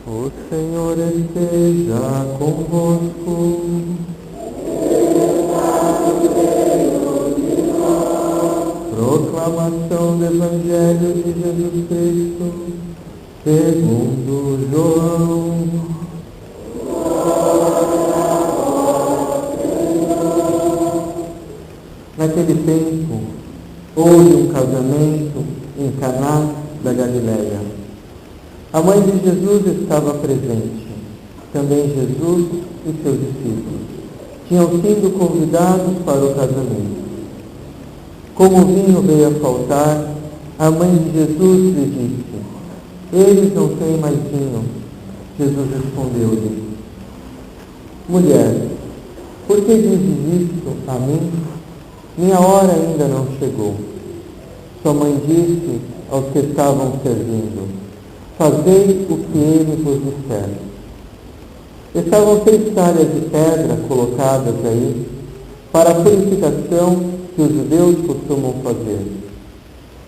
O Senhor esteja convosco. Proclamação do Evangelho de Jesus Cristo, segundo João. Naquele tempo, houve um casamento em Caná da Galileia. A mãe de Jesus estava presente, também Jesus e seus discípulos. Tinham sido convidados para o casamento. Como o vinho veio a faltar, a mãe de Jesus lhe disse: eles não têm mais vinho. Jesus respondeu-lhe: mulher, por que dizes isto a mim? Minha hora ainda não chegou. Sua mãe disse aos que estavam servindo: fazei o que ele vos disser. Estavam 3 talhas de pedra colocadas aí para a purificação que os judeus costumam fazer.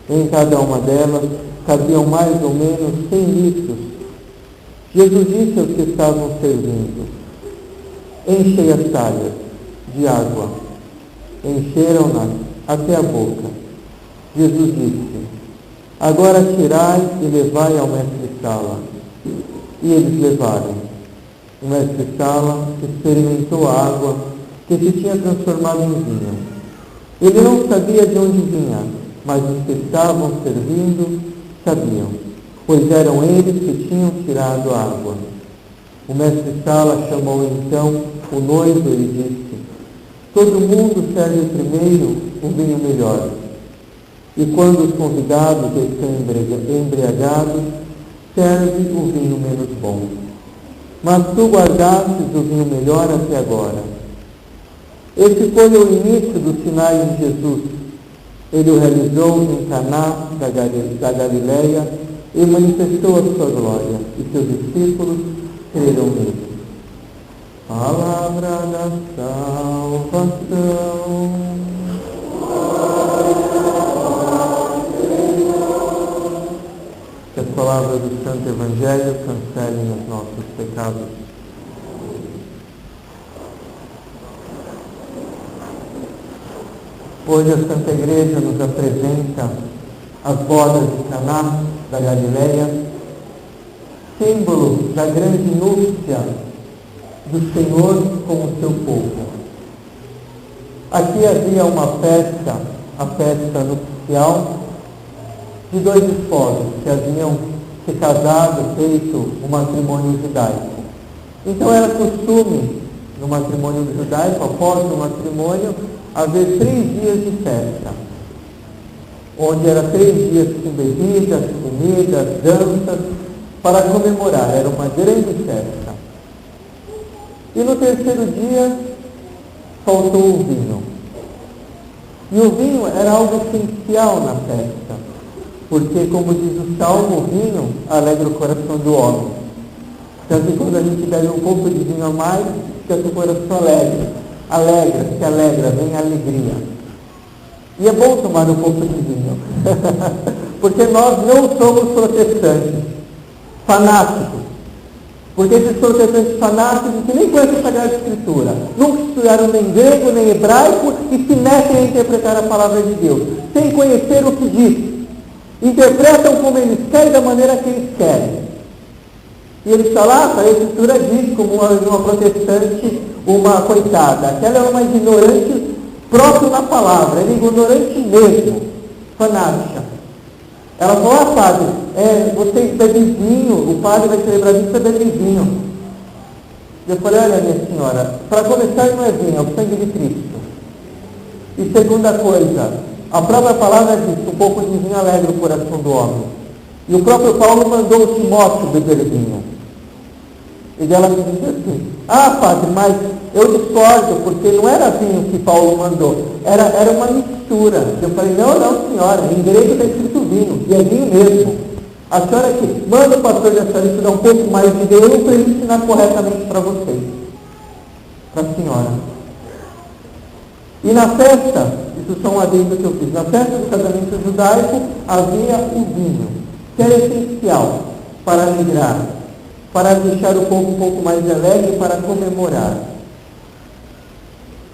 Em cada uma delas cabiam mais ou menos 100 litros. Jesus disse aos que estavam servindo: enchei as talhas de água. Encheram-nas até a boca. Jesus disse: agora tirai e levai ao mestre-sala. E eles levaram. O mestre-sala experimentou a água que se tinha transformado em vinho. Ele não sabia de onde vinha, mas os que estavam servindo sabiam, pois eram eles que tinham tirado a água. O mestre-sala chamou então o noivo e lhe disse: todo mundo serve primeiro o vinho melhor. E quando os convidados estão embriagados, serve o vinho menos bom. Mas tu guardastes o vinho melhor até agora. Esse foi o início dos sinais de Jesus. Ele o realizou em Caná da Galileia e manifestou a sua glória, e seus discípulos creram nele. Palavra da salvação. Que as palavras do Santo Evangelho cancelem os nossos pecados. Hoje a Santa Igreja nos apresenta as bodas de Caná da Galileia, símbolo da grande núpcia do Senhor com o seu povo. Aqui havia uma festa, a festa nupcial, de 2 esposos que haviam se casado, feito o matrimônio judaico. Então era costume, no matrimônio judaico, após o matrimônio, haver 3 dias de festa, onde era 3 dias com bebidas, comidas, danças, para comemorar. Era uma grande festa. E no 3º dia, faltou o vinho. E o vinho era algo essencial na festa, porque, como diz o Salmo, o vinho alegra o coração do homem. Tanto que quando a gente bebe um pouco de vinho a mais, fica com o coração alegre, se alegra, vem a alegria. E é bom tomar um pouco de vinho, porque nós não somos protestantes, fanáticos. Porque esses protestantes fanáticos que nem conhecem a Sagrada Escritura, nunca estudaram nem grego, nem hebraico e se metem a interpretar a palavra de Deus, sem conhecer o que diz. Interpretam como eles querem, da maneira que eles querem. E eles falam: a Escritura diz, como uma protestante, uma coitada, aquela é uma ignorante própria na palavra, ela é ignorante mesmo, fanática. Ela falou: padre, você bebe vinho, o padre vai celebrar isso, você bebe vinho. Eu falei: olha, minha senhora, para começar não é vinho, é o sangue de Cristo. E segunda coisa, a própria palavra diz: um pouco de vinho alegra o coração do homem. E o próprio Paulo mandou o Timóteo beber vinho. E ela me disse assim: padre, mas eu discordo, porque não era vinho que Paulo mandou, era uma mistura. Eu falei: não senhora, em grego está escrito vinho, e é vinho mesmo. A senhora que manda o pastor da senhora estudar um pouco mais de Deus para ele ensinar corretamente para vocês, para a senhora. E na festa, isso só um adendo que eu fiz, na festa do casamento judaico havia o vinho, que era essencial para alegrar, para deixar o povo um pouco mais alegre, para comemorar.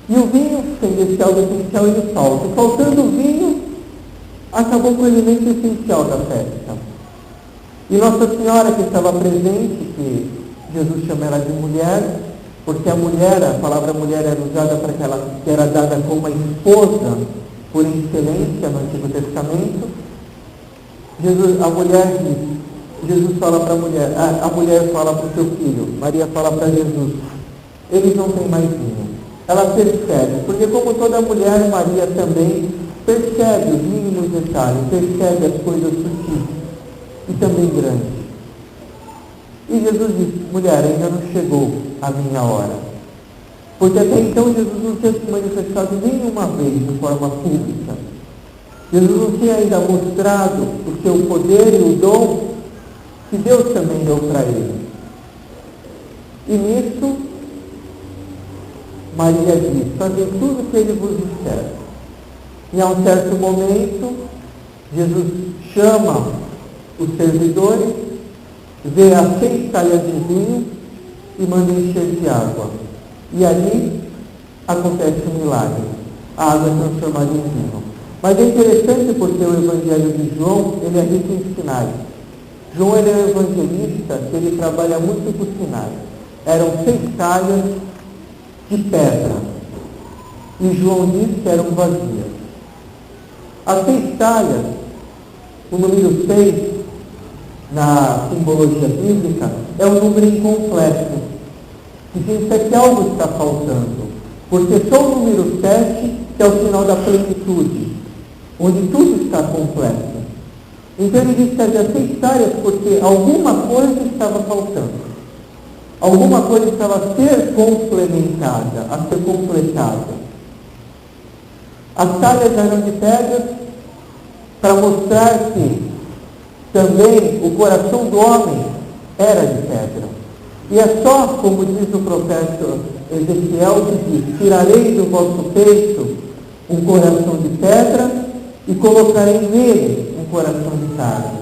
E o vinho, sem esse algo essencial, ele falta. Faltando o vinho, acabou com o elemento essencial da festa. E Nossa Senhora, que estava presente, que Jesus chama ela de mulher, porque a mulher, a palavra mulher era usada para aquela que era dada como a esposa por excelência no Antigo Testamento. A mulher diz, Jesus fala para a mulher fala para o seu filho, Maria fala para Jesus, eles não têm mais vinho. Ela percebe, porque como toda mulher, Maria também percebe os mínimos detalhes, percebe as coisas sutis e também grandes. E Jesus disse, mulher, ainda não chegou a minha hora. Porque até então Jesus não tinha se manifestado nenhuma vez de forma pública. Jesus não tinha ainda mostrado o seu poder e o dom que Deus também deu para ele. E nisso, Maria diz, fazei tudo o que ele vos disser. E a um certo momento, Jesus chama os servidores, vê as 6 talhas de vinho e manda encher de água. E ali acontece um milagre. A água é transformada em vinho. Mas é interessante porque o Evangelho de João, ele é rico em sinais. João ele é um evangelista que ele trabalha muito com sinais. Eram 6 talhas de pedra. E João diz que eram vazias. As 6 talhas, o número 6, na simbologia bíblica, é um número incompleto, que significa que algo está faltando, porque só o número 7 que é o sinal da plenitude, onde tudo está completo. Então ele diz que havia 6 talhas porque alguma coisa estava faltando, alguma coisa estava a ser complementada, a ser completada. As talhas eram de pedra para mostrar que também o coração do homem era de pedra. E é só, como diz o profeta Ezequiel, que diz, tirarei do vosso peito um coração de pedra e colocarei nele um coração de carne.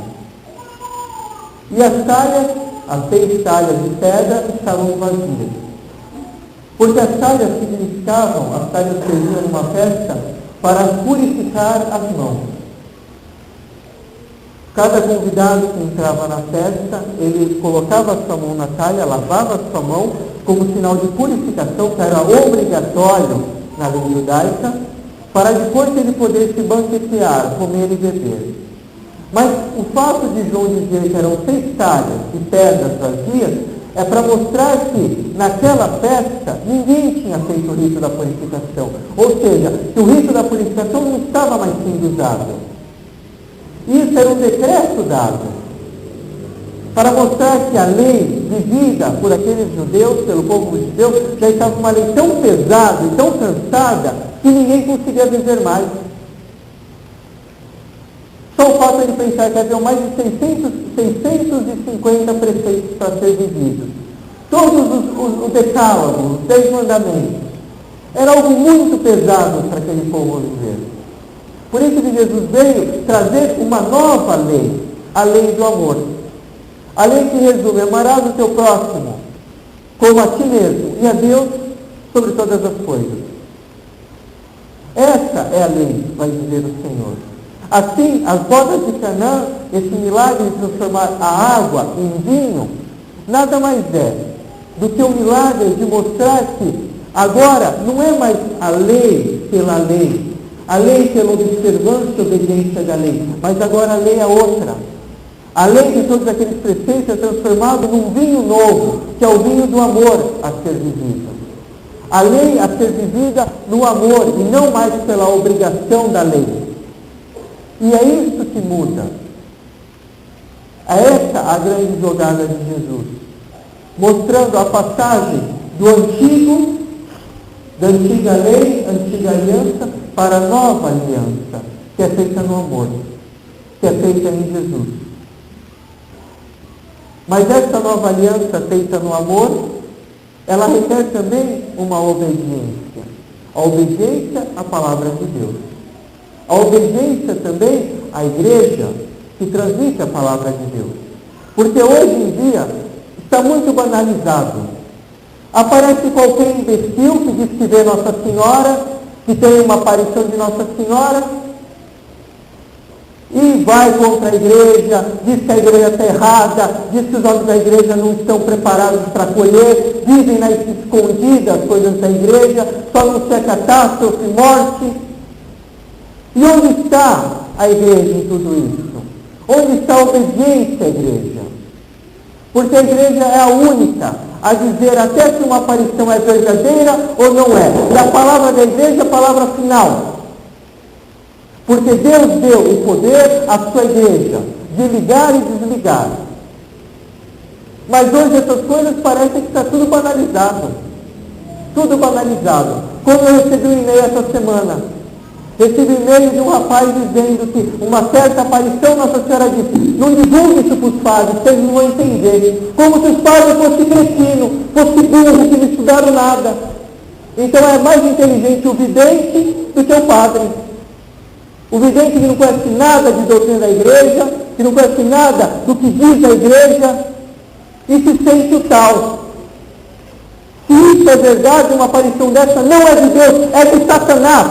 E as talhas, as 6 talhas de pedra, estavam vazias. Porque as talhas significavam, as talhas serviam numa festa para purificar as mãos. Cada convidado que entrava na festa, ele colocava a sua mão na talha, lavava a sua mão, como sinal de purificação, que era obrigatório na lei judaica, para depois ele poder se banquetear, comer e beber. Mas o fato de João dizer que eram 6 talhas de pedras vazias, é para mostrar que naquela festa ninguém tinha feito o rito da purificação. Ou seja, que o rito da purificação não estava mais sendo usado. Isso era um decreto dado para mostrar que a lei vivida por aqueles judeus, pelo povo judeu, já estava uma lei tão pesada e tão cansada que ninguém conseguia viver mais. Só o fato de pensar que haviam mais de 650 preceitos para ser vividos. Todos os decálogos, os 10 mandamentos. Era algo muito pesado para aquele povo viver. Por isso que Jesus veio trazer uma nova lei, a lei do amor. A lei que resume, amarás o teu próximo como a ti mesmo e a Deus sobre todas as coisas. Essa é a lei, vai dizer o Senhor. Assim, as bodas de Canaã, esse milagre de transformar a água em vinho, nada mais é do que o milagre de mostrar que agora não é mais a lei pela lei, a lei pela observância e obediência da lei, mas agora a lei é outra. A lei de todos aqueles preceitos é transformado num vinho novo, que é o vinho do amor a ser vivido. A lei a ser vivida no amor e não mais pela obrigação da lei. E é isso que muda. É essa a grande jogada de Jesus, mostrando a passagem do antigo, da antiga lei, antiga aliança, para a nova aliança, que é feita no amor, que é feita em Jesus. Mas essa nova aliança feita no amor, ela requer também uma obediência. A obediência à palavra de Deus. A obediência também à igreja que transmite a palavra de Deus. Porque hoje em dia está muito banalizado. Aparece qualquer imbecil que diz que vê Nossa Senhora, que tem uma aparição de Nossa Senhora, e vai contra a igreja, diz que a igreja está errada, diz que os homens da igreja não estão preparados para acolher, dizem nas escondidas as coisas da igreja, só não se catástrofe, morte. E onde está a igreja em tudo isso? Onde está a obediência à igreja? Porque a igreja é a única a dizer até se uma aparição é verdadeira ou não é. E a palavra da igreja é a palavra final. Porque Deus deu o poder à sua igreja de ligar e desligar. Mas hoje essas coisas parecem que está tudo banalizado. Tudo banalizado. Como eu recebi um e-mail essa semana. Recebi um e-mail de um rapaz dizendo que uma certa aparição Nossa Senhora disse: não divulgue isso para os padres, vocês não vão entender. Como se os padres fossem cretinos, fossem burros, que não estudaram nada. Então é mais inteligente o vidente do que o padre. O vidente que não conhece nada de doutrina da igreja, que não conhece nada do que diz a igreja, e se sente o tal. Se isso é verdade, uma aparição dessa não é de Deus, é de Satanás.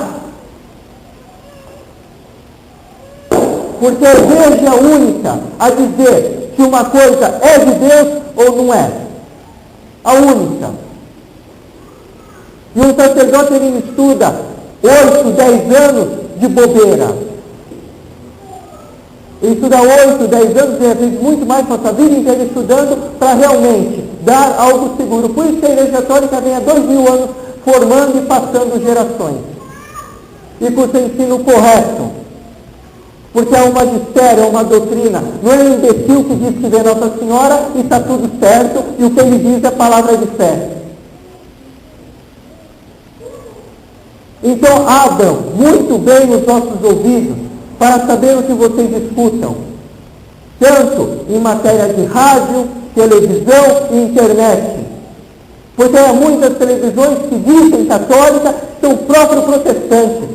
Porque a igreja é a única a dizer se uma coisa é de Deus ou não é. A única. E um sacerdote, ele estuda 8, 10 anos de bobeira. Ele estuda 8, 10 anos, e às vezes muito mais, passa a vida inteira estudando para realmente dar algo seguro. Por isso que a Igreja Católica vem há 2000 anos formando e passando gerações. E com o seu ensino correto. Porque é um magistério, é uma doutrina. Não é um imbecil que diz que vê Nossa Senhora e está tudo certo, e o que ele diz é palavra de fé. Então abram muito bem os nossos ouvidos para saber o que vocês escutam. Tanto em matéria de rádio, televisão e internet. Porque há muitas televisões que dizem católicas, são próprios protestantes.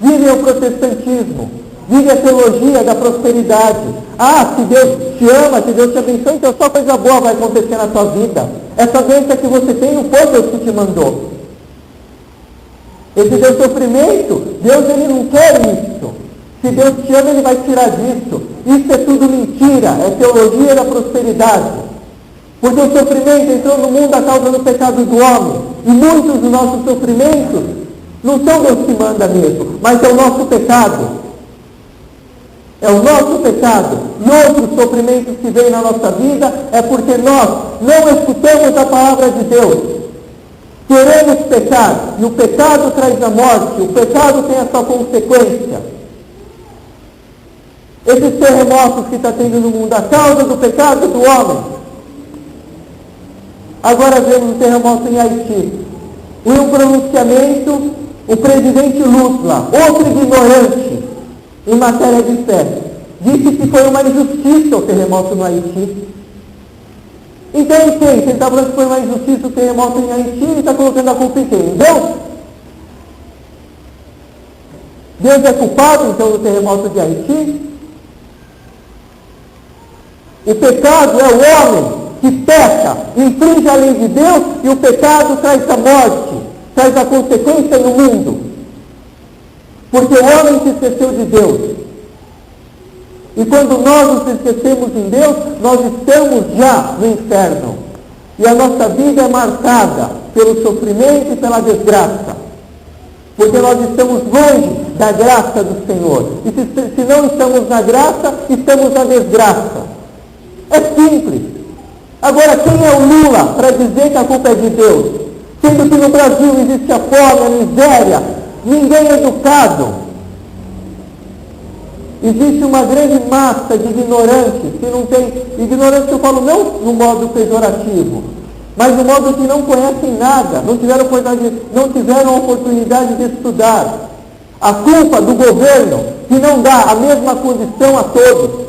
Vivem o protestantismo, vivem a teologia da prosperidade. Ah, se Deus te ama, se Deus te abençoe, então só coisa boa vai acontecer na tua vida. Essa doença que você tem não foi Deus que te mandou. Esse teu sofrimento, Deus ele não quer isso. Se Deus te ama, ele vai tirar disso. Isso é tudo mentira, é teologia da prosperidade. Porque o sofrimento entrou no mundo a causa do pecado do homem. E muitos dos nossos sofrimentos não são Deus que manda mesmo, mas é o nosso pecado. É o nosso pecado. E outros sofrimentos que vêm na nossa vida é porque nós não escutamos a palavra de Deus. Queremos pecar, e o pecado traz a morte, o pecado tem a sua consequência. Esses terremotos que está tendo no mundo, a causa do pecado do homem. Agora vemos um terremoto em Haiti. E um pronunciamento, o presidente Lula, outro ignorante em matéria de fé, disse que foi uma injustiça o terremoto no Haiti. Então em quem? Se ele está falando que foi uma injustiça o terremoto em Haiti, ele está colocando a culpa em quem? Em Deus? Deus é culpado então do terremoto de Haiti? O pecado é o homem que peca, infringe a lei de Deus, e o pecado traz a morte, traz a consequência no mundo. Porque o homem se esqueceu de Deus. E quando nós nos esquecemos em Deus, nós estamos já no inferno. E a nossa vida é marcada pelo sofrimento e pela desgraça. Porque nós estamos longe da graça do Senhor. E se não estamos na graça, estamos na desgraça. É simples. Agora, quem é o Lula para dizer que a culpa é de Deus? Sendo que no Brasil existe a fome, a miséria, ninguém é educado. Existe uma grande massa de ignorantes que não tem... Ignorantes eu falo não no modo pejorativo, mas no modo que não conhecem nada, não tiveram oportunidade de estudar. A culpa do governo que não dá a mesma condição a todos.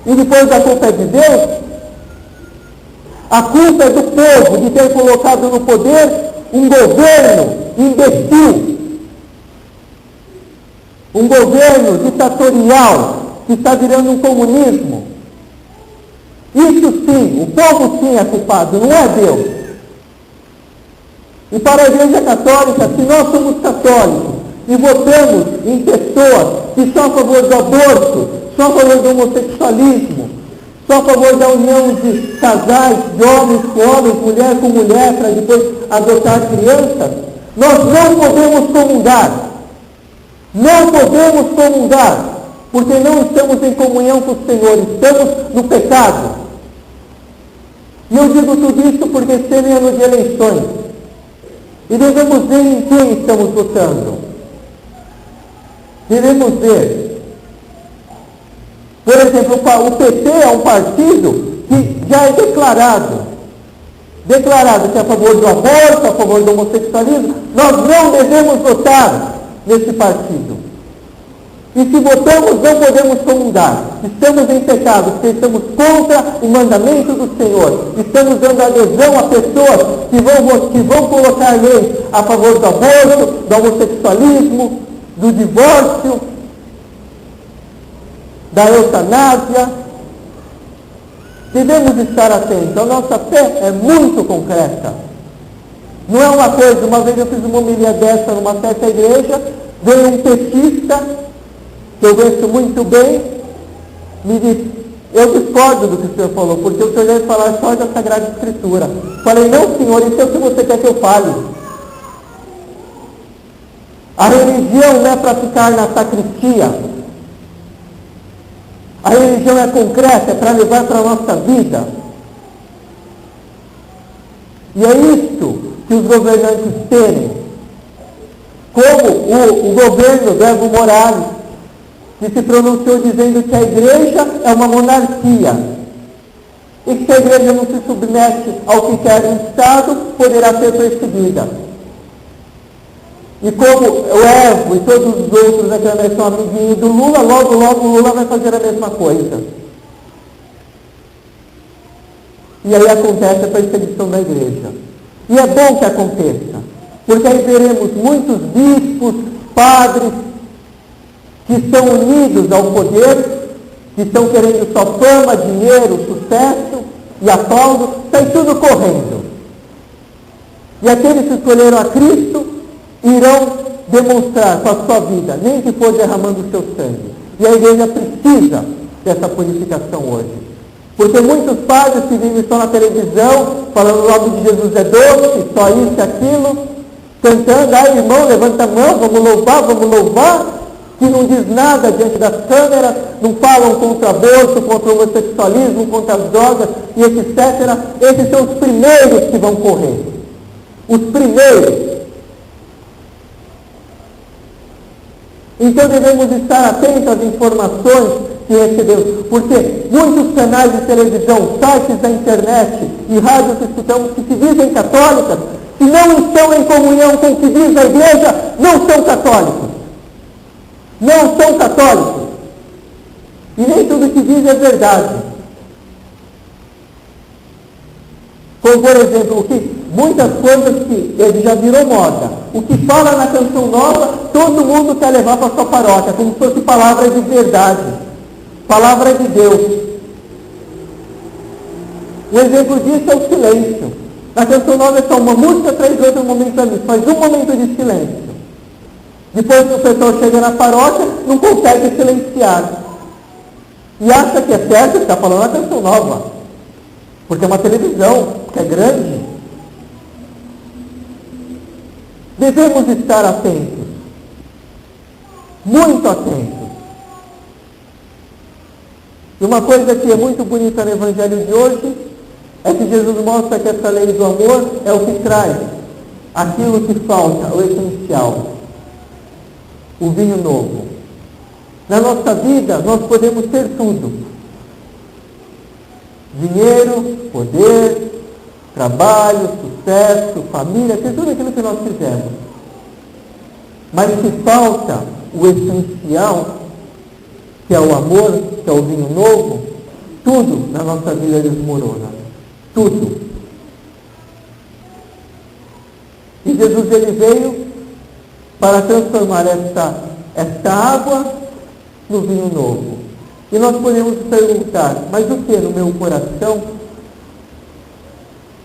E depois a culpa é de Deus? A culpa é do povo de ter colocado no poder um governo imbecil, um governo ditatorial que está virando um comunismo. Isso sim, o povo sim é culpado, não é Deus. E para a Igreja Católica, se nós somos católicos e votamos em pessoas que são a favor do aborto, são a favor do homossexualismo, são a favor da união de casais, de homens com homens, mulher com mulher, para depois adotar crianças, nós não podemos comungar. Não podemos comungar, porque não estamos em comunhão com o Senhor, estamos no pecado. E eu digo tudo isso porque esse ano é ano de eleições. E devemos ver em quem estamos votando. Devemos ver. Por exemplo, o PT é um partido que já é declarado que é a favor do aborto, a favor do homossexualismo. Nós não devemos votar nesse partido. E se votamos, não podemos comungar. Estamos em pecado, porque estamos contra o mandamento do Senhor. Estamos dando adesão a pessoas que vão colocar leis a favor do aborto, do homossexualismo, do divórcio, da eutanásia. Devemos estar atentos. A nossa fé é muito concreta. Não é uma coisa, uma vez eu fiz uma homilia dessa numa certa igreja, veio um petista, que eu conheço muito bem, me disse, eu discordo do que o senhor falou, porque o senhor deve falar só da Sagrada Escritura. Falei, não senhor, isso é o que você quer que eu fale. A religião não é para ficar na sacristia. A religião é concreta, é para levar para a nossa vida. E é isso que os governantes temem. Como o governo do Evo Morales, que se pronunciou dizendo que a igreja é uma monarquia. E que se a igreja não se submete ao que quer o Estado, poderá ser perseguida. E como o Evo e todos os outros aqui também são amiguinhos do Lula, logo o Lula vai fazer a mesma coisa. E aí acontece a perseguição da igreja. E é bom que aconteça, porque aí veremos muitos bispos, padres, que estão unidos ao poder, que estão querendo só fama, dinheiro, sucesso e aplauso, está tudo correndo. E aqueles que escolheram a Cristo irão demonstrar com a sua vida, nem que for derramando o seu sangue. E a igreja precisa dessa purificação hoje. Porque muitos padres que vivem só na televisão, falando o nome de Jesus é doce, só isso e aquilo, cantando, irmão, levanta a mão, vamos louvar, que não diz nada diante das câmeras, não falam contra o aborto, contra o homossexualismo, contra as drogas e etc. Esses são os primeiros que vão correr. Os primeiros. Então devemos estar atentos às informações que recebemos, porque muitos canais de televisão, sites da internet e rádios que escutamos que se dizem católicas, se não estão em comunhão com o que diz a igreja, não são católicos. Não são católicos. E nem tudo que diz é verdade. Como, por exemplo, muitas coisas que ele já virou moda. O que fala na canção nova, todo mundo quer levar para a sua paróquia, como se fosse palavra de verdade. Palavra de Deus. Um exemplo disso é o silêncio. Na canção nova é só uma música, 3 outros momentos da missa. Faz um momento de silêncio. Depois que o pessoal chega na paróquia, não consegue silenciar. E acha que é certo que está falando a canção nova. Porque é uma televisão, que é grande. Devemos estar atentos. Muito atentos. E uma coisa que é muito bonita no Evangelho de hoje, é que Jesus mostra que essa lei do amor é o que traz aquilo que falta, o essencial. O vinho novo. Na nossa vida, nós podemos ter tudo. Dinheiro, poder, trabalho, sucesso, família, ter tudo aquilo que nós fizemos. Mas se falta o essencial, que é o amor, que é o vinho novo, tudo na nossa vida desmorona. Tudo. Jesus ele veio para transformar esta água no vinho novo. E nós podemos perguntar, mas o que no meu coração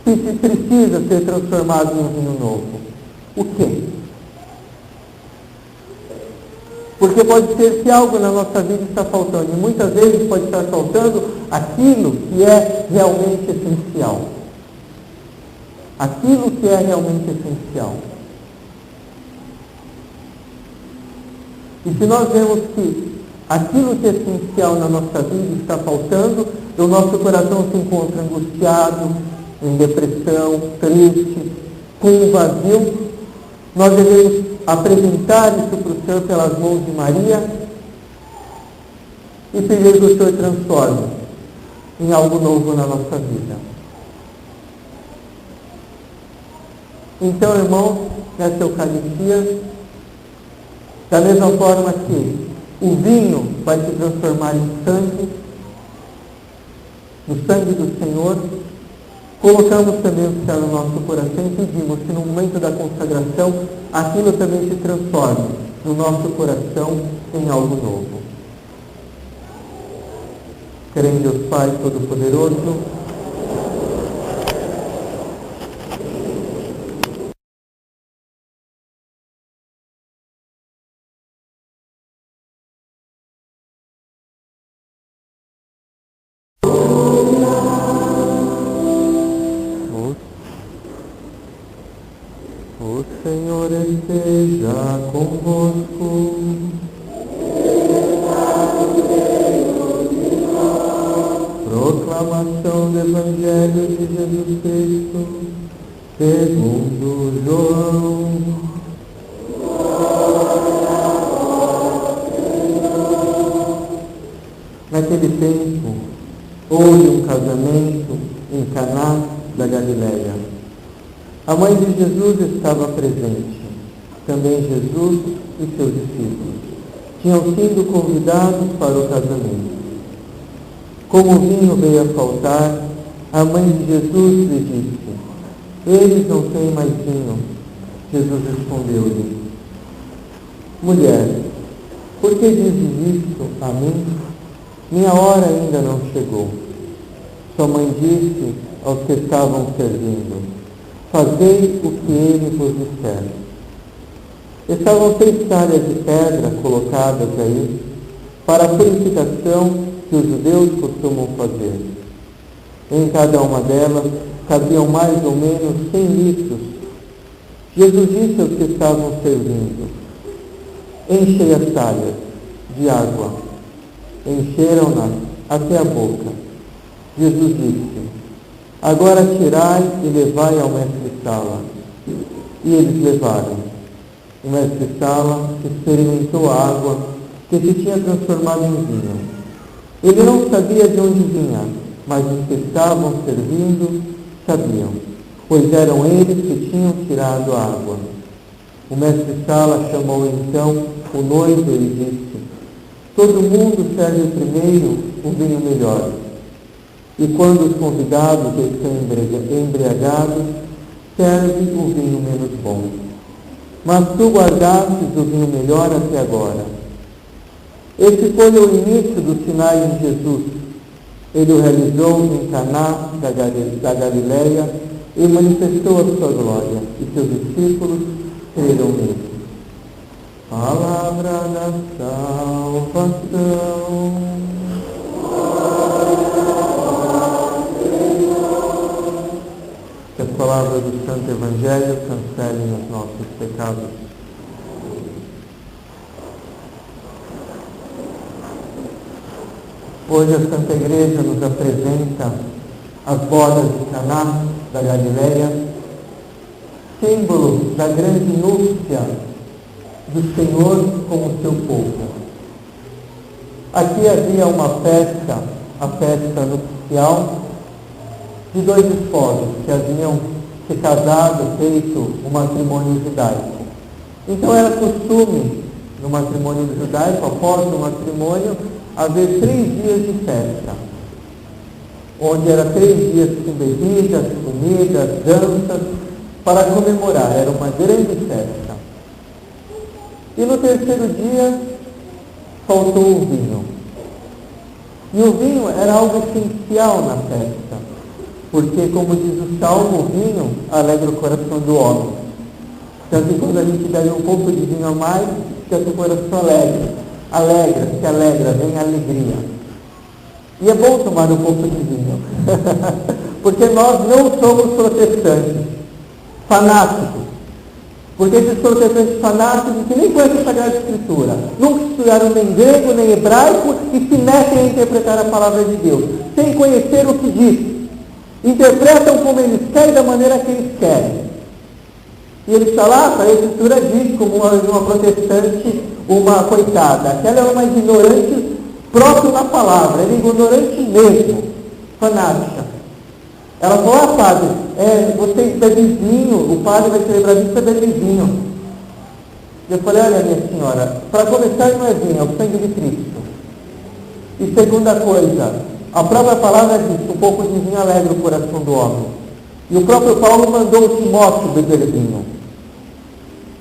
precisa ser transformado no vinho novo? O que? Porque pode ser que algo na nossa vida está faltando, e muitas vezes pode estar faltando aquilo que é realmente essencial. Aquilo que é realmente essencial. E se nós vemos que aquilo que é essencial na nossa vida está faltando, o nosso coração se encontra angustiado, em depressão, triste, com um vazio, nós devemos apresentar isso para o Senhor pelas mãos de Maria e pedir que o Senhor transforme em algo novo na nossa vida. Então, irmãos, nessa Eucaristia, da mesma forma que o vinho vai se transformar em sangue, no sangue do Senhor, colocamos também o céu no nosso coração e pedimos que no momento da consagração, aquilo também se transforme no nosso coração em algo novo. Crê em Deus Pai Todo-Poderoso, o Senhor esteja convosco. Proclamação do Evangelho de Jesus Cristo, segundo João. Naquele tempo, houve um casamento em Caná da Galileia. A mãe de Jesus estava presente, também Jesus e seus discípulos. Tinham sido convidados para o casamento. Como o vinho veio a faltar, a mãe de Jesus lhe disse: eles não têm mais vinho. Jesus respondeu-lhe: mulher, por que dizes isto a mim? Minha hora ainda não chegou. Sua mãe disse aos que estavam servindo: fazei o que ele vos disser. Estavam 3 talhas de pedra colocadas aí para a purificação que os judeus costumam fazer. Em cada uma delas cabiam mais ou menos 100 litros. Jesus disse aos que estavam servindo: enchei as talhas de água. Encheram-nas até a boca. Jesus disse: agora tirai e levai ao mestre-sala. E eles levaram. O mestre-sala experimentou a água que se tinha transformado em vinho. Ele não sabia de onde vinha, mas os que estavam servindo sabiam, pois eram eles que tinham tirado a água. O mestre-sala chamou então o noivo e lhe disse: todo mundo serve primeiro o vinho melhor. E quando os convidados estão embriagados, serve o vinho menos bom. Mas tu guardastes o vinho melhor até agora. Esse foi o início dos sinais de Jesus. Ele o realizou em Caná da Galileia e manifestou a sua glória, e seus discípulos creram nele. Palavra da salvação. Que as palavras do Santo Evangelho cancelem os nossos pecados. Hoje a Santa Igreja nos apresenta as bodas de Caná da Galileia, símbolo da grande núpcia do Senhor com o seu povo. Aqui havia uma festa, a festa nupcial, de 2 esposos que haviam se casado, feito o matrimônio judaico. Então era costume, no matrimônio judaico, após o matrimônio, haver 3 dias de festa, onde era 3 dias com bebidas, comidas, danças, para comemorar, era uma grande festa. E no terceiro dia, faltou o vinho. E o vinho era algo essencial na festa, porque, como diz o Salmo, o vinho alegra o coração do homem. Tanto que quando a gente bebe um pouco de vinho a mais, fica o coração alegre, se alegra, vem a alegria. E é bom tomar um pouco de vinho, porque nós não somos protestantes, fanáticos. Porque esses protestantes fanáticos que nem conhecem a Sagrada Escritura, nunca estudaram nem grego, nem hebraico e se metem a interpretar a palavra de Deus, sem conhecer o que diz. Interpretam como eles querem, da maneira que eles querem. E ele está lá, a Escritura diz, como uma protestante, uma coitada. Aquela é uma ignorante própria na palavra, ela é ignorante mesmo, fanática. Ela falou, padre, você bebe vinho, o padre vai celebrar isso, você bebe vinho. Eu falei, olha, minha senhora, para começar não é vinho, é o sangue de Cristo. E segunda coisa, a própria palavra diz, um pouco de vinho alegra o coração do homem. E o próprio Paulo mandou o Timóteo beber vinho.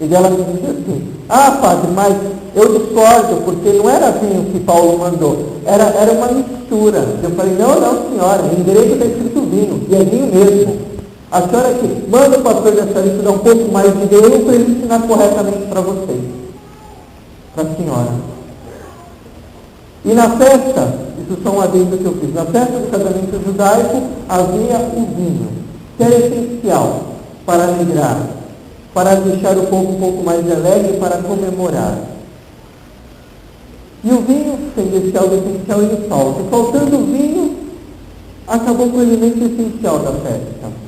E ela me disse assim, padre, mas eu discordo, porque não era vinho que Paulo mandou, era uma mistura. Eu falei, não, senhora, em grego está escrito vinho, e é vinho mesmo. A senhora que manda o pastor dessa lista dar um pouco mais de vinho para ele ensinar corretamente para vocês, para a senhora. E na festa, isso só um adendo que eu fiz, na festa do casamento judaico havia o vinho, que era essencial para alegrar, para deixar o povo um pouco mais alegre, para comemorar. E o vinho, sendo esse algo essencial, ele falta. E faltando o vinho, acabou com o elemento essencial da festa.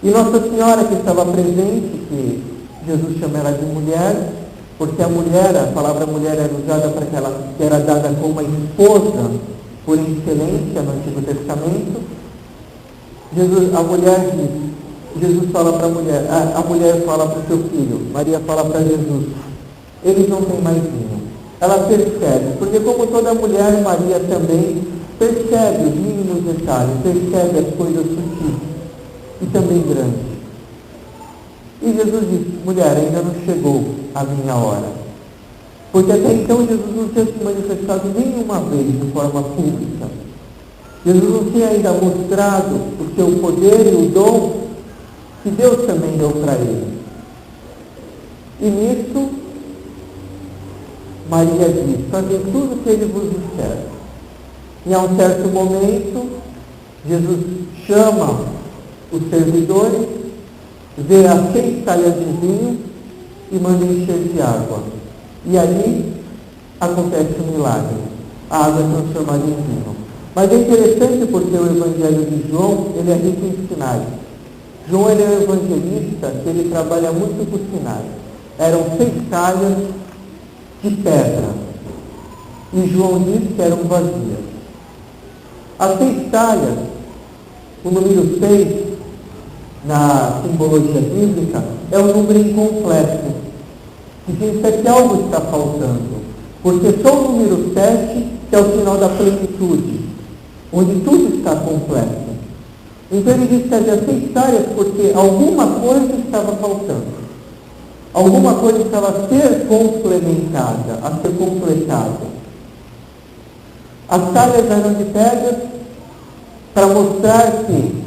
E Nossa Senhora, que estava presente, que Jesus chama ela de mulher, porque a mulher, a palavra mulher era usada para aquela que era dada como uma esposa por excelência no Antigo Testamento. A mulher diz, Jesus fala para a mulher fala para o seu filho, Maria fala para Jesus, eles não têm mais vinho. Ela percebe, porque como toda mulher, Maria também percebe os mínimos detalhes, percebe as coisas sutis e também grandes. E Jesus diz, mulher, ainda não chegou a minha hora. Porque até então Jesus não tinha se manifestado nenhuma vez de forma pública. Jesus não tinha ainda mostrado o seu poder e o dom que Deus também deu para ele. E nisso, Maria diz, fazei tudo o que ele vos disser. E a um certo momento, Jesus chama os servidores, vê as 6 talhas de vinho e manda encher de água. E ali acontece um milagre. A água é transformada em vinho. Mas é interessante porque o Evangelho de João, ele é rico em sinais. João ele é um evangelista que ele trabalha muito com sinais. Eram 6 talhas de pedra. E João diz que eram vazias. As 6 talhas, o número 6, na simbologia bíblica, é um número incompleto. Que significa que algo está faltando. Porque só o número 7 que é o sinal da plenitude, onde tudo está completo. Então ele diz que havia 6 talhas porque alguma coisa estava faltando. Alguma coisa estava a ser complementada, a ser completada. As talhas eram de pedra para mostrar que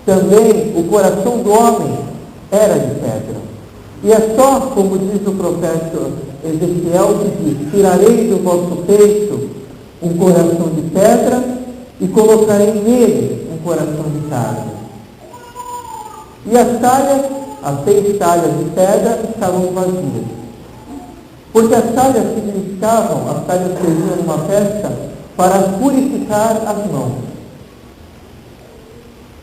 também o coração do homem era de pedra. E é só, como diz o profeta Ezequiel, que diz, tirarei do vosso peito um coração de pedra e colocarei nele um coração de carne. E as talhas, as 6 talhas de pedra, estavam vazias. Porque as talhas significavam, as talhas serviam numa festa para purificar as mãos.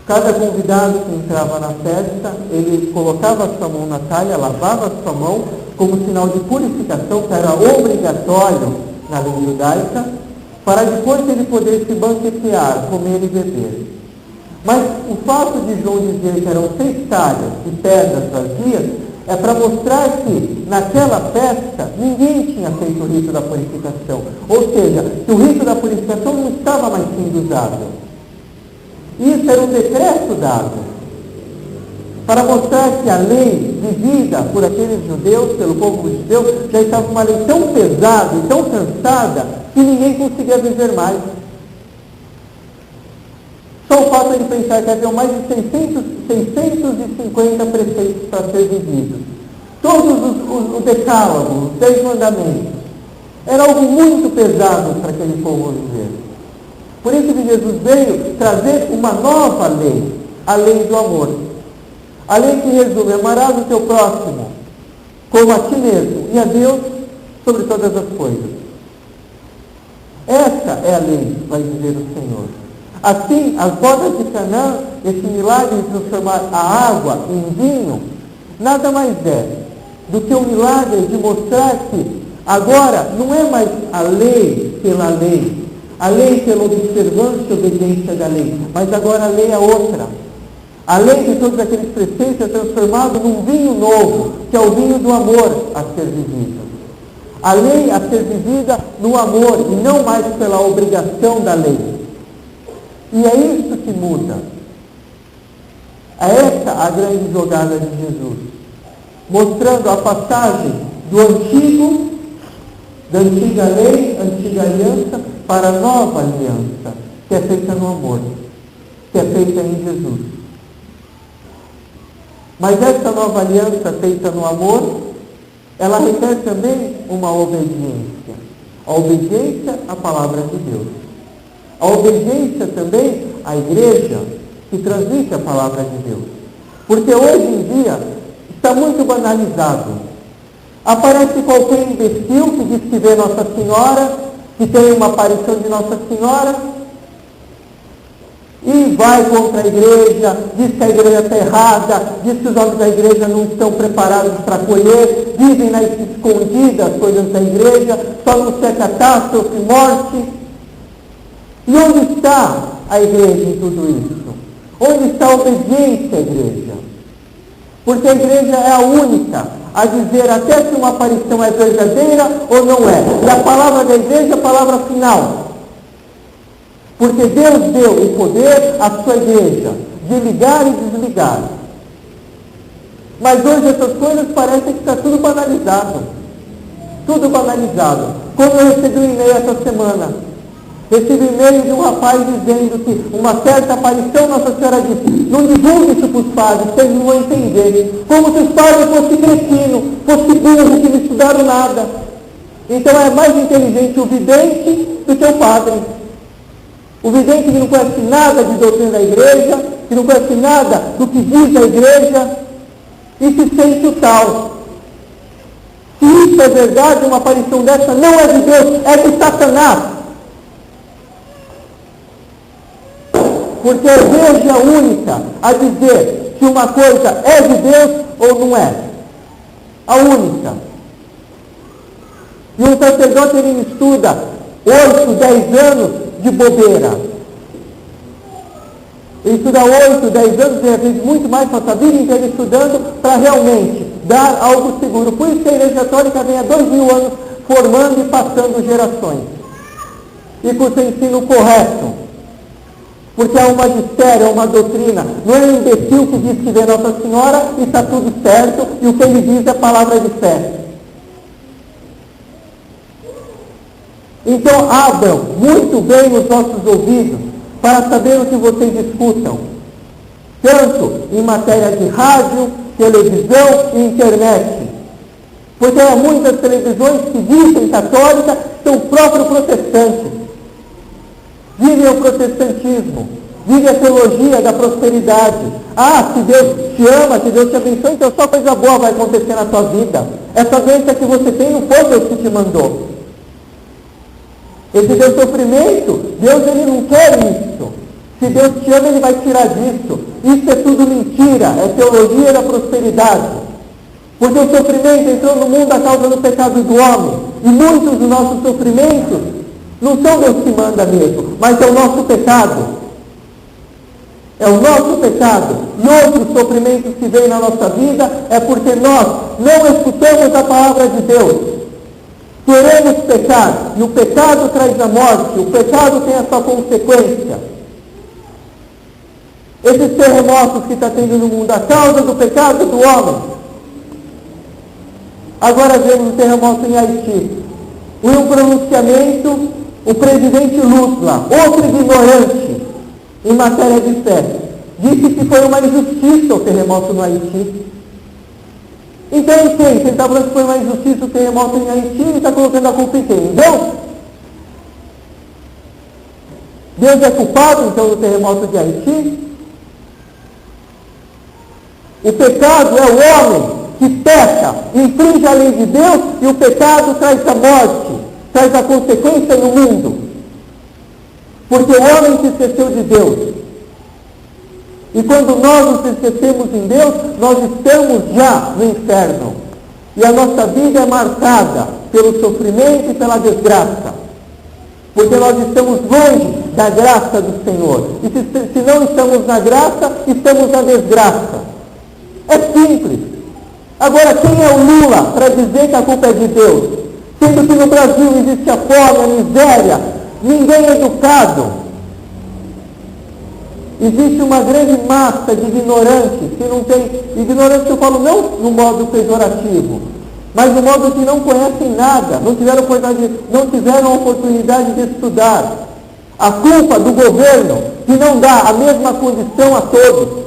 Cada convidado que entrava na festa, ele colocava a sua mão na talha, lavava a sua mão, como sinal de purificação, que era obrigatório na lei judaica, para depois ele poder se banquetear, comer e beber. Mas o fato de João dizer que eram 6 talhas de pedras vazias, é para mostrar que naquela festa ninguém tinha feito o rito da purificação. Ou seja, que o rito da purificação não estava mais sendo usado. Isso era um decreto dado. para mostrar que a lei vivida por aqueles judeus, pelo povo judeu, já estava uma lei tão pesada e tão cansada que ninguém conseguia viver mais. Só o fato de pensar que haviam mais de 650 preceitos para ser vividos. Todos o decálogo, os 10 mandamentos, era algo muito pesado para aquele povo viver. Por isso que Jesus veio trazer uma nova lei, a lei do amor. A lei que resume: amarás o teu próximo como a ti mesmo e a Deus sobre todas as coisas. Essa é a lei, vai dizer o Senhor. Assim, as bodas de Canaã, esse milagre de transformar a água em vinho, nada mais é do que o milagre de mostrar que agora não é mais a lei pela lei, a lei pela observância e obediência da lei, mas agora a lei é outra. A lei de todos aqueles preceitos é transformado num vinho novo, que é o vinho do amor a ser vivido. A lei a ser vivida no amor e não mais pela obrigação da lei. E é isso que muda. É essa a grande jogada de Jesus, mostrando a passagem do antigo, da antiga lei, antiga aliança, para a nova aliança, que é feita no amor, que é feita em Jesus. Mas essa nova aliança feita no amor, ela requer também uma obediência. A obediência à palavra de Deus. A obediência também à igreja que transmite a palavra de Deus. Porque hoje em dia está muito banalizado. Aparece qualquer imbecil que diz que vê Nossa Senhora, que tem uma aparição de Nossa Senhora, e vai contra a igreja, diz que a igreja está errada, diz que os homens da igreja não estão preparados para acolher, dizem nas escondidas coisas da igreja, só não ser catástrofe, morte. E onde está a igreja em tudo isso? Onde está a obediência à igreja? Porque a igreja é a única a dizer até se uma aparição é verdadeira ou não é. E a palavra da igreja é a palavra final. Porque Deus deu o poder à sua igreja de ligar e desligar. Mas hoje essas coisas parecem que está tudo banalizado. Tudo banalizado. Como eu recebi um e-mail essa semana. Recebi um e-mail de um rapaz dizendo que uma certa aparição Nossa Senhora disse: não divulgue isso para os padres, vocês não vão entender. Como se os padres fossem cretinos, fossem burros, que não estudaram nada. Então é mais inteligente o vidente do que o padre. O vidente que não conhece nada de doutrina da igreja, que não conhece nada do que diz a igreja, e se sente o tal. Se isso é verdade, uma aparição dessa não é de Deus, é de Satanás. Porque a igreja é a única a dizer se uma coisa é de Deus ou não é. A única. E um sacerdote, ele estuda 8, 10 anos de bobeira. Ele estuda 8, 10 anos, e às vezes muito mais, passa a vida inteira estudando para realmente dar algo seguro. Por isso que a Igreja Católica vem há 2000 anos formando e passando gerações. E com o seu ensino correto. Porque é um magistério, é uma doutrina. Não é um imbecil que diz que vê Nossa Senhora e está tudo certo, e o que ele diz é palavra de fé. Então abram muito bem os nossos ouvidos para saber o que vocês escutam. Tanto em matéria de rádio, televisão e internet. Porque há muitas televisões que dizem católicas são o próprio protestante. Vivem o protestantismo, vivem a teologia da prosperidade. Ah, se Deus te ama, se Deus te abençoe, então só coisa boa vai acontecer na tua vida. Essa doença que você tem não foi Deus que te mandou. Esse teu sofrimento, Deus ele não quer isso. Se Deus te ama, ele vai tirar disso. Isso é tudo mentira, é teologia da prosperidade. Porque o sofrimento entrou no mundo a causa do pecado do homem. E muitos dos nossos sofrimentos não são Deus que manda mesmo, mas é o nosso pecado. É o nosso pecado. E outros sofrimentos que vêm na nossa vida é porque nós não escutamos a palavra de Deus. Queremos pecar, e o pecado traz a morte, o pecado tem a sua consequência. Esses terremotos que está tendo no mundo, a causa do pecado do homem. Agora vemos o terremoto em Haiti. Em um pronunciamento, o presidente Lula, outro ignorante em matéria de fé, disse que foi uma injustiça o terremoto no Haiti. Então, em quem? Se ele está falando que foi uma injustiça o terremoto em Haiti, ele está colocando a culpa em quem? Em Deus? Deus é culpado, então, do terremoto de Haiti? O pecado é o homem que peca, infringe a lei de Deus, e o pecado traz a morte, traz a consequência no mundo. Porque o homem se esqueceu de Deus. E quando nós nos esquecemos em Deus, nós estamos já no inferno. E a nossa vida é marcada pelo sofrimento e pela desgraça. Porque nós estamos longe da graça do Senhor. E se não estamos na graça, estamos na desgraça. É simples. Agora, quem é o Lula para dizer que a culpa é de Deus? Sendo que no Brasil existe a fome, a miséria, ninguém é educado. Existe uma grande massa de ignorantes que não tem... Ignorantes eu falo não no modo pejorativo, mas no modo que não conhecem nada, não tiveram oportunidade de estudar. A culpa do governo que não dá a mesma condição a todos.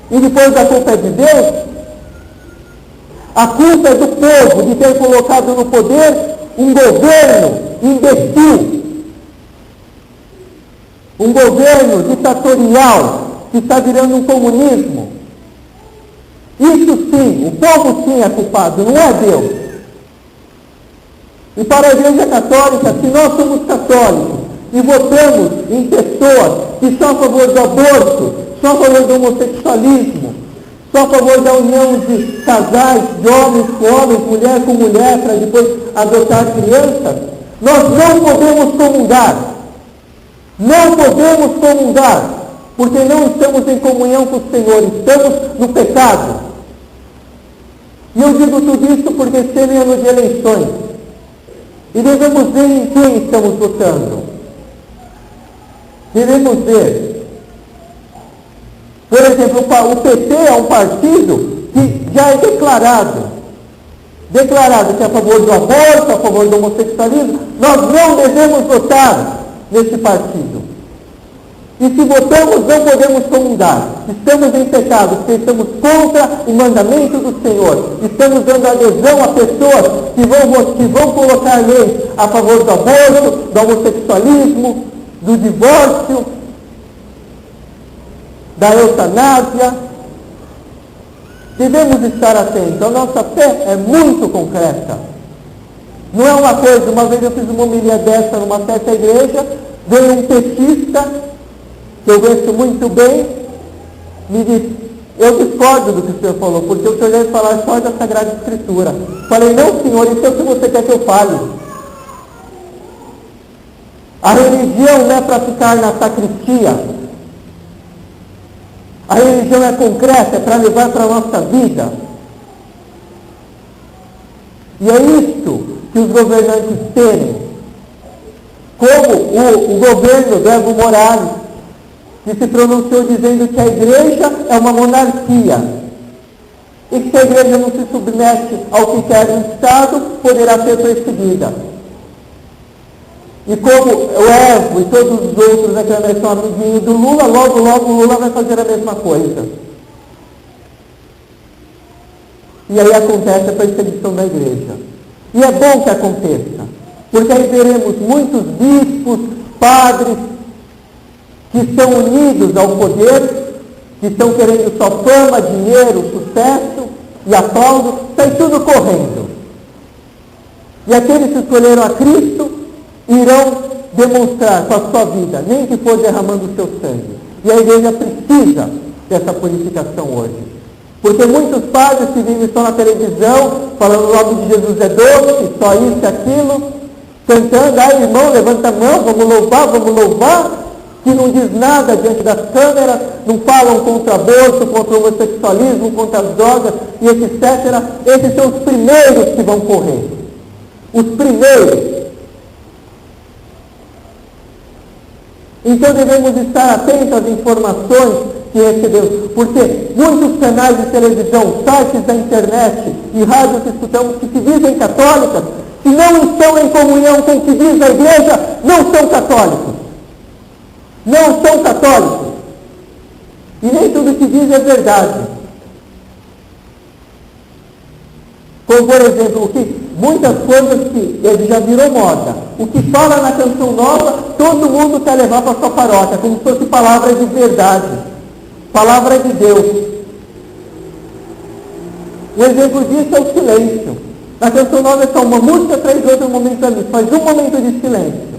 E depois a culpa é de Deus? A culpa é do povo de ter colocado no poder um governo imbecil. Um governo ditatorial que está virando um comunismo. Isso sim, o povo sim é culpado, não é Deus. E para a Igreja Católica, se nós somos católicos e votamos em pessoas que são a favor do aborto, são a favor do homossexualismo, são a favor da união de casais, de homens com homens, mulher com mulher, para depois adotar crianças, nós não podemos comungar. Não podemos comungar, porque não estamos em comunhão com o Senhor, estamos no pecado. E eu digo tudo isso porque esse ano é ano de eleições. E devemos ver em quem estamos votando. Devemos ver. Por exemplo, o PT é um partido que já é declarado que é a favor do aborto, a favor do homossexualismo. Nós não devemos votar nesse partido. E se votamos, não podemos comungar. Estamos em pecado, porque estamos contra o mandamento do Senhor. Estamos dando adesão a pessoas que vão colocar leis a favor do aborto, do homossexualismo, do divórcio, da eutanásia. Devemos estar atentos. A nossa fé é muito concreta. Não é uma coisa, uma vez eu fiz uma homilia dessa numa certa igreja, veio um petista, que eu conheço muito bem, me disse, eu discordo do que o senhor falou, porque o senhor deve falar só da Sagrada Escritura. Falei, não senhor, isso é o que você quer que eu fale. A religião não é para ficar na sacristia. A religião é concreta, é para levar para a nossa vida. E é isso que os governantes temem, como o governo do Evo Morales, que se pronunciou dizendo que a igreja é uma monarquia, e que se a igreja não se submete ao que quer o Estado, poderá ser perseguida. E como o Evo e todos os outros aqui são amiguinhos do Lula, logo o Lula vai fazer a mesma coisa. E aí acontece a perseguição da igreja. E é bom que aconteça, porque aí veremos muitos bispos, padres, que estão unidos ao poder, que estão querendo só fama, dinheiro, sucesso e aplauso, sai tudo correndo. E aqueles que escolheram a Cristo irão demonstrar com a sua vida, nem que for derramando o seu sangue. E a igreja precisa dessa purificação hoje. Porque muitos padres que vivem só na televisão, falando o nome de Jesus é doce, só isso e aquilo, cantando, irmão, levanta a mão, vamos louvar, que não diz nada diante das câmeras, não falam contra aborto, contra o homossexualismo, contra as drogas, e etc. Esses são os primeiros que vão correr. Os primeiros. Então devemos estar atentos às informações que recebemos, porque muitos canais de televisão, sites da internet e rádios que escutamos que se dizem católicas, se não estão em comunhão com o que diz a igreja, não são católicos. Não são católicos. E nem tudo que diz é verdade. Como, por exemplo, muitas coisas que ele já virou moda. O que fala na canção nova, todo mundo quer levar para a sua paróquia, como se fosse palavra de verdade. Palavra de Deus. Um exemplo disso é o silêncio. Na canção nova é só uma música atrás de outra, um momento da missa. Faz um momento de silêncio.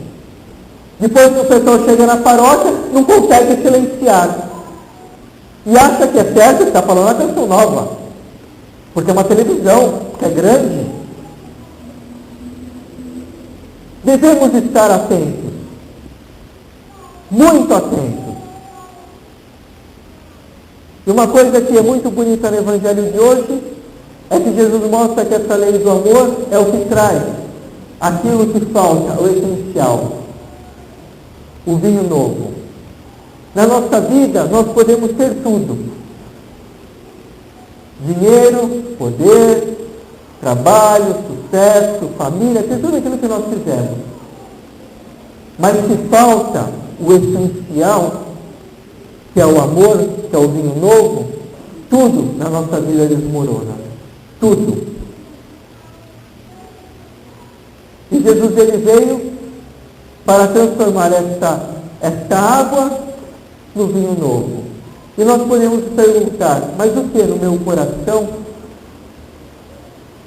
Depois que o pessoal chega na paróquia, não consegue silenciar. E acha que é certo que está falando a canção nova. Porque é uma televisão, que é grande. Devemos estar atentos. Muito atentos. E uma coisa que é muito bonita no Evangelho de hoje é que Jesus mostra que essa lei do amor é o que traz aquilo que falta, o essencial, o vinho novo. Na nossa vida, nós podemos ter tudo. Dinheiro, poder, trabalho, sucesso, família, ter tudo aquilo que nós quisermos. Mas se falta o essencial, que é o amor, que é o vinho novo, tudo na nossa vida desmorona. Tudo. E Jesus ele veio para transformar esta água no vinho novo. E nós podemos perguntar, mas o que no meu coração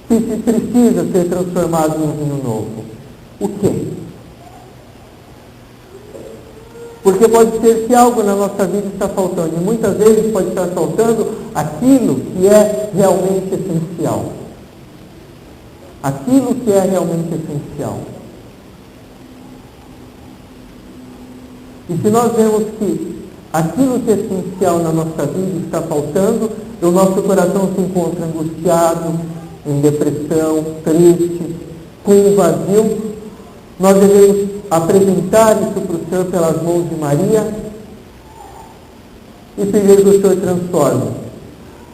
se precisa ser transformado no vinho novo? O que? Porque pode ser que algo na nossa vida está faltando, e muitas vezes pode estar faltando aquilo que é realmente essencial. Aquilo que é realmente essencial. E se nós vemos que aquilo que é essencial na nossa vida está faltando, o nosso coração se encontra angustiado, em depressão, triste, com um vazio, nós devemos apresentar isso para o Senhor pelas mãos de Maria e pedir que o Senhor transforme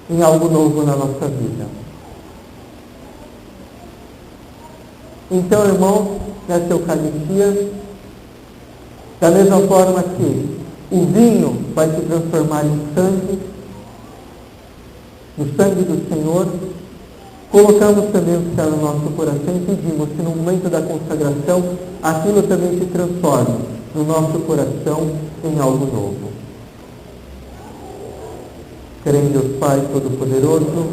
em algo novo na nossa vida. Então, irmãos, nessa Eucaristia, da mesma forma que o vinho vai se transformar em sangue, no sangue do Senhor, colocamos também o que está no nosso coração e pedimos que no momento da consagração, aquilo também se transforme no nosso coração em algo novo. Crê em Deus Pai Todo-Poderoso,